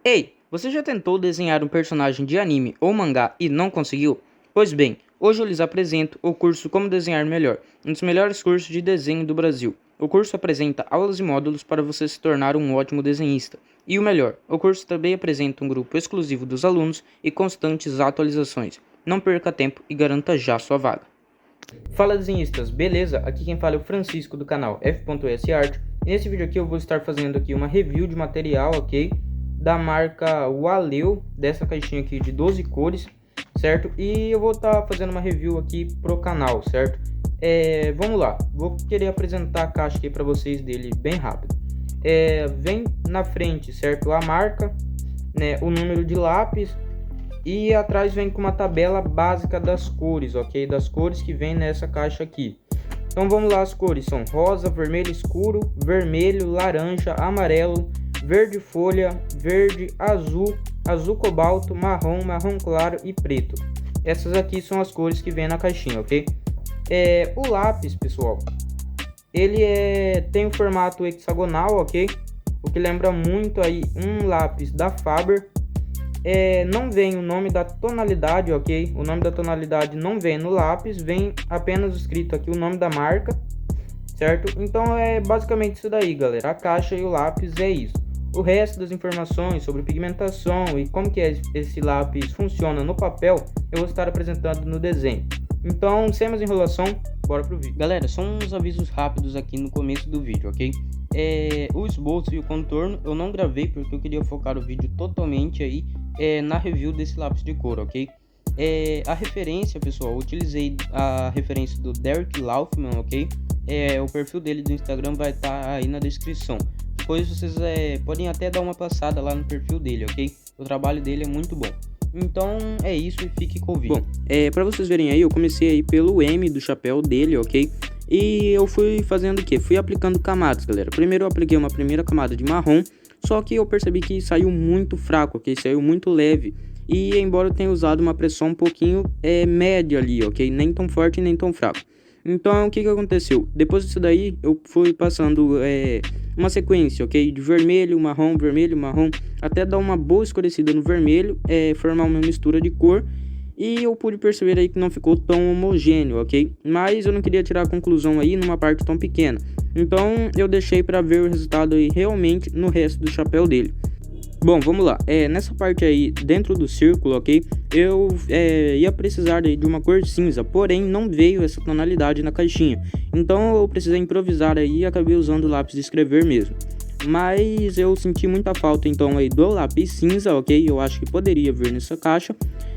Ei, você já tentou desenhar um personagem de anime ou mangá e não conseguiu? Pois bem, hoje eu lhes apresento o curso Como Desenhar Melhor, um dos melhores cursos de desenho do Brasil. O curso apresenta aulas e módulos para você se tornar um ótimo desenhista. E o melhor, o curso também apresenta um grupo exclusivo dos alunos e constantes atualizações. Não perca tempo e garanta já sua vaga. Fala desenhistas, beleza? Aqui quem fala é o Francisco do canal F.S Art. E nesse vídeo aqui eu vou estar fazendo aqui uma review de material, ok? Da marca Waleu, dessa caixinha aqui de 12 cores, certo? E eu vou estar fazendo uma review aqui pro canal, certo? Vamos lá, vou querer apresentar a caixa aqui para vocês dele bem rápido. Vem na frente, certo? A marca, né? O número de lápis. E atrás vem com uma tabela básica das cores, ok? Das cores que vem nessa caixa aqui. Então vamos lá, as cores são rosa, vermelho escuro, vermelho, laranja, amarelo, verde folha, verde, azul, azul cobalto, marrom, marrom claro e preto. Essas aqui são as cores que vem na caixinha, ok? O lápis, pessoal, ele tem um formato hexagonal, ok? O que lembra muito aí um lápis da Faber. Não vem o nome da tonalidade, ok? O nome da tonalidade não vem no lápis, vem apenas escrito aqui o nome da marca, certo? Então é basicamente isso daí, galera. A caixa e o lápis é isso. O resto das informações sobre pigmentação e como que esse lápis funciona no papel, eu vou estar apresentando no desenho. Então, sem mais enrolação, bora pro vídeo. Galera, só uns avisos rápidos aqui no começo do vídeo, ok? O esboço e o contorno eu não gravei porque eu queria focar o vídeo totalmente aí na review desse lápis de cor, ok? A referência, pessoal, eu utilizei a referência do Derek Laufman, ok? O perfil dele do Instagram vai estar aí na descrição. Depois vocês podem até dar uma passada lá no perfil dele, ok? O trabalho dele é muito bom. Então é isso e fique com o vídeo. Bom, para vocês verem aí, eu comecei aí pelo M do chapéu dele, ok? E eu fui fazendo o que? Fui aplicando camadas, galera. Primeiro eu apliquei uma primeira camada de marrom, só que eu percebi que saiu muito fraco, ok? Saiu muito leve. E embora eu tenha usado uma pressão um pouquinho média ali, ok? Nem tão forte nem tão fraco. Então o que aconteceu? Depois disso daí eu fui passando uma sequência, ok? De vermelho, marrom, até dar uma boa escurecida no vermelho, formar uma mistura de cor. E eu pude perceber aí que não ficou tão homogêneo, ok? Mas eu não queria tirar a conclusão aí numa parte tão pequena. Então eu deixei para ver o resultado aí realmente no resto do chapéu dele. Bom, vamos lá. Nessa parte aí, dentro do círculo, ok? Eu ia precisar aí de uma cor cinza, porém não veio essa tonalidade na caixinha. Então eu precisei improvisar aí e acabei usando o lápis de escrever mesmo. Mas eu senti muita falta então aí do lápis cinza, ok? Eu acho que poderia vir nessa caixa.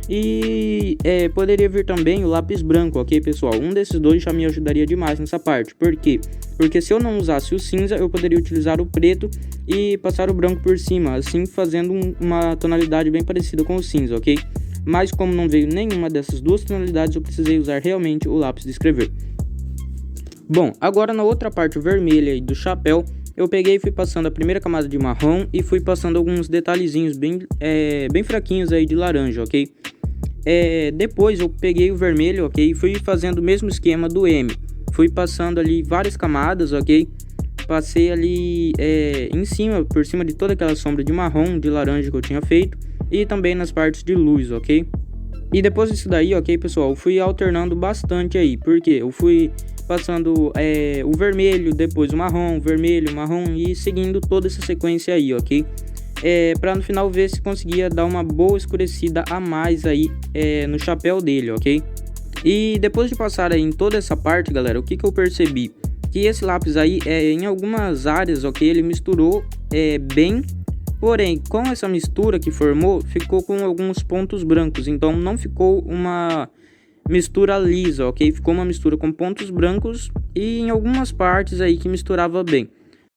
E poderia vir também o lápis branco, ok, pessoal? Um desses dois já me ajudaria demais nessa parte. Por quê? Porque se eu não usasse o cinza, eu poderia utilizar o preto e passar o branco por cima, assim fazendo uma tonalidade bem parecida com o cinza, ok? Mas como não veio nenhuma dessas duas tonalidades, eu precisei usar realmente o lápis de escrever. Bom, agora na outra parte vermelha aí do chapéu, eu peguei e fui passando a primeira camada de marrom e fui passando alguns detalhezinhos bem fraquinhos aí de laranja, ok? Depois eu peguei o vermelho, ok? E fui fazendo o mesmo esquema do M. Fui passando ali várias camadas, ok? Passei ali por cima de toda aquela sombra de marrom, de laranja que eu tinha feito. E também nas partes de luz, ok? E depois disso daí, ok, pessoal, eu fui alternando bastante aí. Porque eu fui passando o vermelho, depois o marrom, vermelho, marrom e seguindo toda essa sequência aí, ok? Para no final ver se conseguia dar uma boa escurecida a mais aí no chapéu dele, ok? E depois de passar aí em toda essa parte, galera, o que eu percebi? Que esse lápis aí, em algumas áreas, ok, ele misturou bem, porém, com essa mistura que formou, ficou com alguns pontos brancos, então não ficou uma mistura lisa, ok? Ficou uma mistura com pontos brancos e em algumas partes aí que misturava bem.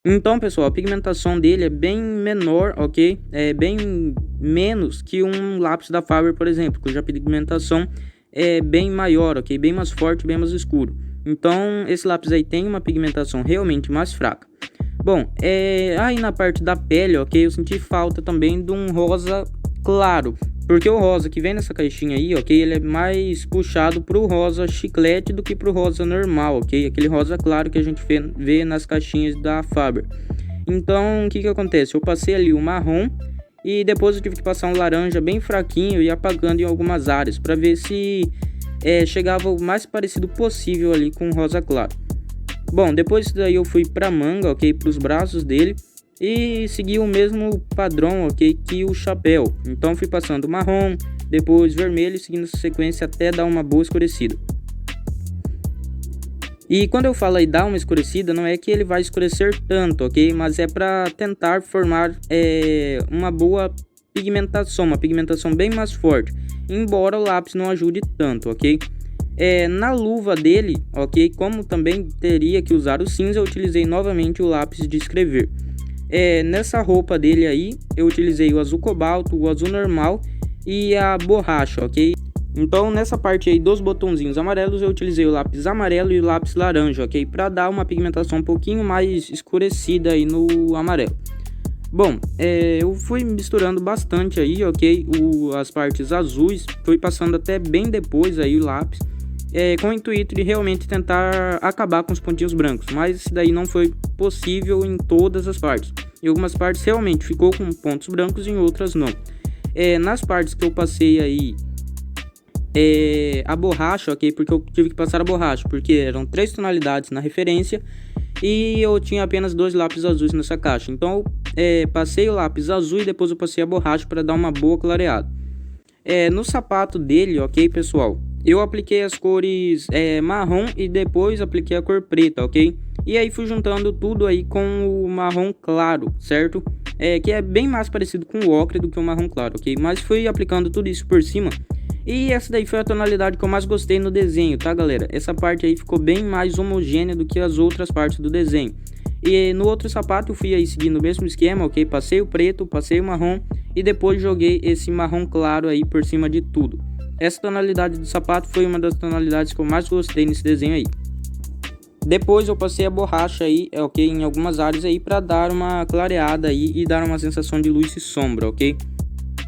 Então, pessoal, a pigmentação dele é bem menor, ok? É bem menos que um lápis da Faber, por exemplo, cuja pigmentação é bem maior, ok? Bem mais forte, bem mais escuro. Então, esse lápis aí tem uma pigmentação realmente mais fraca. Bom, aí na parte da pele, ok? Eu senti falta também de um rosa claro. Porque o rosa que vem nessa caixinha aí, ok? Ele é mais puxado pro rosa chiclete do que pro rosa normal, ok? Aquele rosa claro que a gente vê nas caixinhas da Faber. Então, o que acontece? Eu passei ali o marrom E depois eu tive que passar um laranja bem fraquinho e apagando em algumas áreas para ver se chegava o mais parecido possível ali com o rosa claro. Bom, depois disso daí eu fui para manga, ok, para os braços dele e segui o mesmo padrão, ok, que o chapéu. Então fui passando marrom, depois vermelho, seguindo essa sequência até dar uma boa escurecida. E quando eu falo aí dar uma escurecida, não é que ele vai escurecer tanto, ok? Mas é para tentar formar uma boa pigmentação, uma pigmentação bem mais forte, embora o lápis não ajude tanto, ok? Na luva dele, ok? Como também teria que usar o cinza, eu utilizei novamente o lápis de escrever. Nessa roupa dele aí, eu utilizei o azul cobalto, o azul normal e a borracha, ok? Então nessa parte aí dos botãozinhos amarelos eu utilizei o lápis amarelo e o lápis laranja, ok? Para dar uma pigmentação um pouquinho mais escurecida aí no amarelo. Bom, eu fui misturando bastante aí, ok? As partes azuis, fui passando até bem depois aí o lápis, com o intuito de realmente tentar acabar com os pontinhos brancos. Mas isso daí não foi possível em todas as partes. Em algumas partes realmente ficou com pontos brancos e em outras não. Nas partes que eu passei aí a borracha, ok? Porque eu tive que passar a borracha, porque eram 3 tonalidades na referência e eu tinha apenas 2 lápis azuis nessa caixa. Então eu passei o lápis azul e depois eu passei a borracha para dar uma boa clareada. No sapato dele, ok, pessoal? Eu apliquei as cores marrom e depois apliquei a cor preta, ok? E aí fui juntando tudo aí com o marrom claro, certo? Que é bem mais parecido com o ocre do que o marrom claro, ok? Mas fui aplicando tudo isso por cima. E essa daí foi a tonalidade que eu mais gostei no desenho, tá, galera? Essa parte aí ficou bem mais homogênea do que as outras partes do desenho. E no outro sapato eu fui aí seguindo o mesmo esquema, ok? Passei o preto, passei o marrom e depois joguei esse marrom claro aí por cima de tudo. Essa tonalidade do sapato foi uma das tonalidades que eu mais gostei nesse desenho aí. Depois eu passei a borracha aí, ok? Em algumas áreas aí para dar uma clareada aí e dar uma sensação de luz e sombra, ok?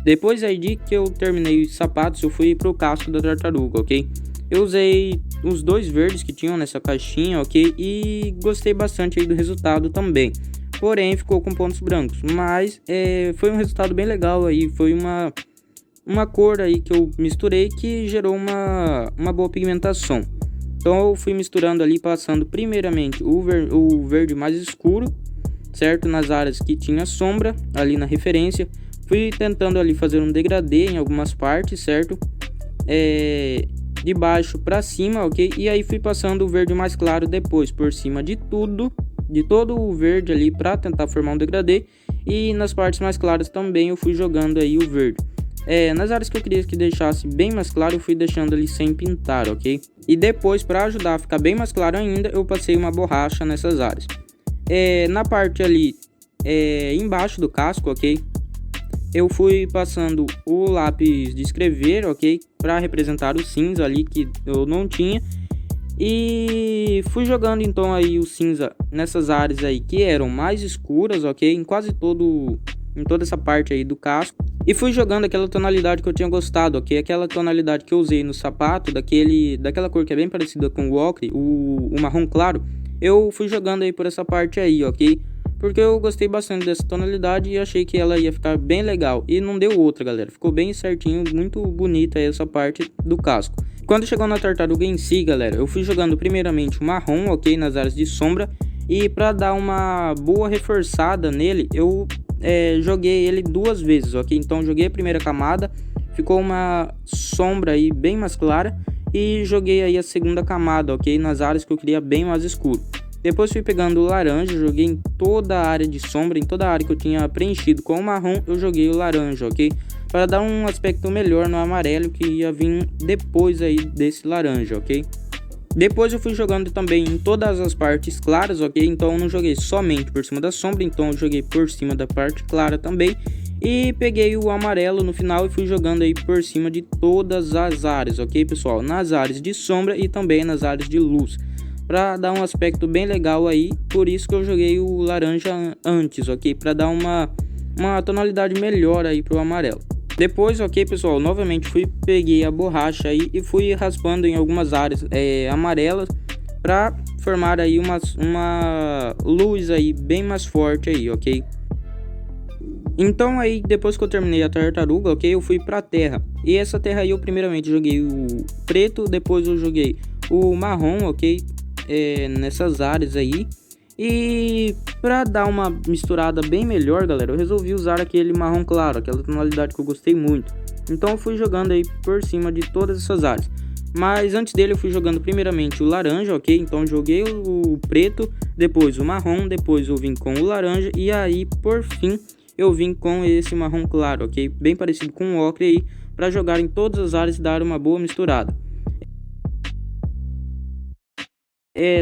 Depois aí de que eu terminei os sapatos, eu fui pro casco da tartaruga, ok? Eu usei os 2 verdes que tinham nessa caixinha, ok? E gostei bastante aí do resultado também. Porém, ficou com pontos brancos. Mas foi um resultado bem legal aí. Foi uma cor aí que eu misturei que gerou uma boa pigmentação. Então eu fui misturando ali, passando primeiramente o verde mais escuro, certo? Nas áreas que tinha sombra, ali na referência. Fui tentando ali fazer um degradê em algumas partes, certo? De baixo para cima, ok? E aí fui passando o verde mais claro depois por cima de tudo, de todo o verde ali para tentar formar um degradê. E nas partes mais claras também eu fui jogando aí o verde. Nas áreas que eu queria que deixasse bem mais claro, eu fui deixando ali sem pintar, ok? E depois, para ajudar a ficar bem mais claro ainda, eu passei uma borracha nessas áreas. Na parte ali embaixo do casco, ok? Eu fui passando o lápis de escrever, ok? Para representar o cinza ali que eu não tinha. E fui jogando então aí o cinza nessas áreas aí que eram mais escuras, ok? Em toda essa parte aí do casco. E fui jogando aquela tonalidade que eu tinha gostado, ok? Aquela tonalidade que eu usei no sapato, daquela cor que é bem parecida com o ocre, o marrom claro. Eu fui jogando aí por essa parte aí, ok? Porque eu gostei bastante dessa tonalidade e achei que ela ia ficar bem legal. E não deu outra, galera. Ficou bem certinho, muito bonita essa parte do casco. Quando chegou na tartaruga em si, galera, eu fui jogando primeiramente o marrom, ok? Nas áreas de sombra. E para dar uma boa reforçada nele, eu joguei ele 2 vezes, ok? Então joguei a primeira camada, ficou uma sombra aí bem mais clara. E joguei aí a segunda camada, ok? Nas áreas que eu queria bem mais escuro. Depois fui pegando o laranja, joguei em toda a área de sombra, em toda a área que eu tinha preenchido com o marrom, eu joguei o laranja, ok? Para dar um aspecto melhor no amarelo que ia vir depois aí desse laranja, ok? Depois eu fui jogando também em todas as partes claras, ok? Então eu não joguei somente por cima da sombra, então eu joguei por cima da parte clara também. E peguei o amarelo no final e fui jogando aí por cima de todas as áreas, ok, pessoal? Nas áreas de sombra e também nas áreas de luz, para dar um aspecto bem legal aí. Por isso que eu joguei o laranja antes, ok? Para dar uma tonalidade melhor aí pro amarelo. Depois, ok, pessoal, novamente peguei a borracha aí e fui raspando em algumas áreas amarelas para formar aí uma luz aí bem mais forte aí, ok? Então aí, depois que eu terminei a tartaruga, ok, eu fui pra terra. E essa terra aí eu primeiramente joguei o preto, depois eu joguei o marrom, ok, nessas áreas aí. E pra dar uma misturada bem melhor, galera, eu resolvi usar aquele marrom claro, aquela tonalidade que eu gostei muito. Então eu fui jogando aí por cima de todas essas áreas. Mas antes dele eu fui jogando primeiramente o laranja, ok? Então joguei o preto, depois o marrom, depois eu vim com o laranja e aí por fim eu vim com esse marrom claro, ok? Bem parecido com o ocre aí, para jogar em todas as áreas e dar uma boa misturada.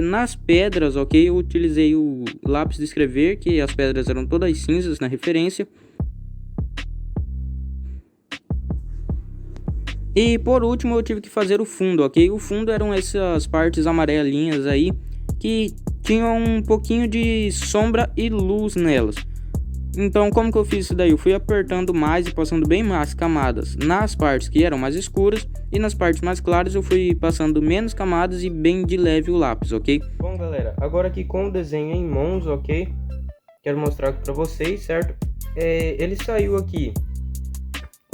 Nas pedras, ok? Eu utilizei o lápis de escrever, que as pedras eram todas cinzas na referência. E por último eu tive que fazer o fundo, ok? O fundo eram essas partes amarelinhas aí que tinham um pouquinho de sombra e luz nelas. Então como que eu fiz isso daí? Eu fui apertando mais e passando bem mais camadas nas partes que eram mais escuras, e nas partes mais claras eu fui passando menos camadas e bem de leve o lápis, ok? Bom galera, agora aqui com o desenho em mãos, ok? Quero mostrar aqui pra vocês, certo? Ele saiu aqui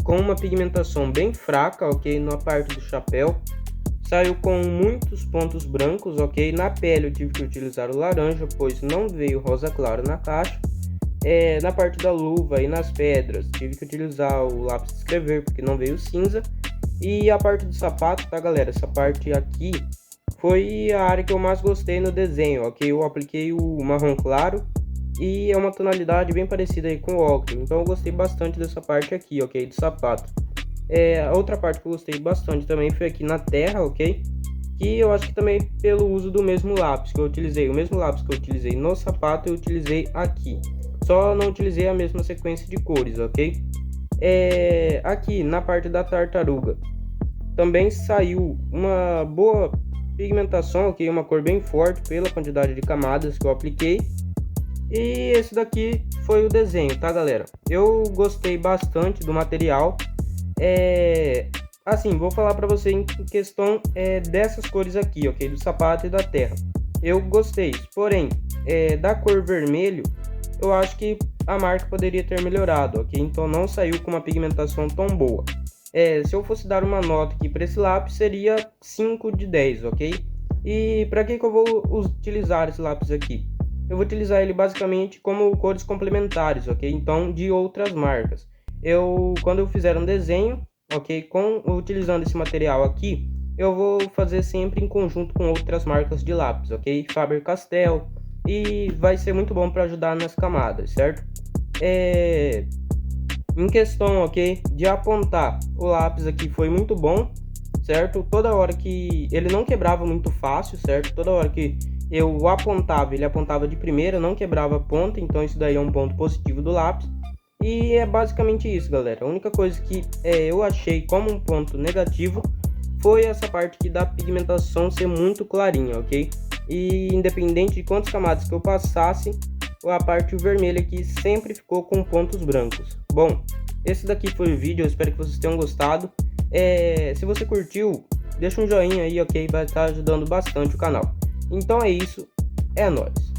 com uma pigmentação bem fraca, ok? Na parte do chapéu. Saiu com muitos pontos brancos, ok? Na pele eu tive que utilizar o laranja, pois não veio rosa claro na caixa. Na parte da luva e nas pedras tive que utilizar o lápis de escrever, porque não veio cinza. E a parte do sapato, tá galera? Essa parte aqui foi a área que eu mais gostei no desenho, ok? Eu apliquei o marrom claro e é uma tonalidade bem parecida aí com o ocre, então eu gostei bastante dessa parte aqui, ok? Do sapato. A outra parte que eu gostei bastante também foi aqui na terra, ok? Que eu acho que também pelo uso do mesmo lápis que eu utilizei, o mesmo lápis que eu utilizei no sapato eu utilizei aqui. Só não utilizei a mesma sequência de cores, ok? Aqui na parte da tartaruga também saiu uma boa pigmentação, ok? Uma cor bem forte pela quantidade de camadas que eu apliquei. E esse daqui foi o desenho, tá galera? Eu gostei bastante do material. Assim, vou falar pra você em questão dessas cores aqui, ok? Do sapato e da terra. Eu gostei, porém, da cor vermelho, eu acho que a marca poderia ter melhorado, ok? Então não saiu com uma pigmentação tão boa. Se eu fosse dar uma nota aqui para esse lápis, seria 5 de 10, ok? E para que eu vou utilizar esse lápis aqui? Eu vou utilizar ele basicamente como cores complementares, ok? Então, de outras marcas. Quando eu fizer um desenho, ok? Utilizando esse material aqui, eu vou fazer sempre em conjunto com outras marcas de lápis, ok? Faber-Castell, e vai ser muito bom para ajudar nas camadas, certo? Em questão, ok? De apontar, o lápis aqui foi muito bom, certo? Toda hora que ele não quebrava muito fácil, certo? Toda hora que eu apontava, ele apontava de primeira, não quebrava a ponta, então isso daí é um ponto positivo do lápis. E é basicamente isso, galera. A única coisa que eu achei como um ponto negativo foi essa parte aqui da pigmentação ser muito clarinha, ok? E independente de quantas camadas que eu passasse, a parte vermelha aqui sempre ficou com pontos brancos. Bom, esse daqui foi o vídeo, eu espero que vocês tenham gostado. Se você curtiu, deixa um joinha aí, ok? Vai estar ajudando bastante o canal. Então é isso, é nóis!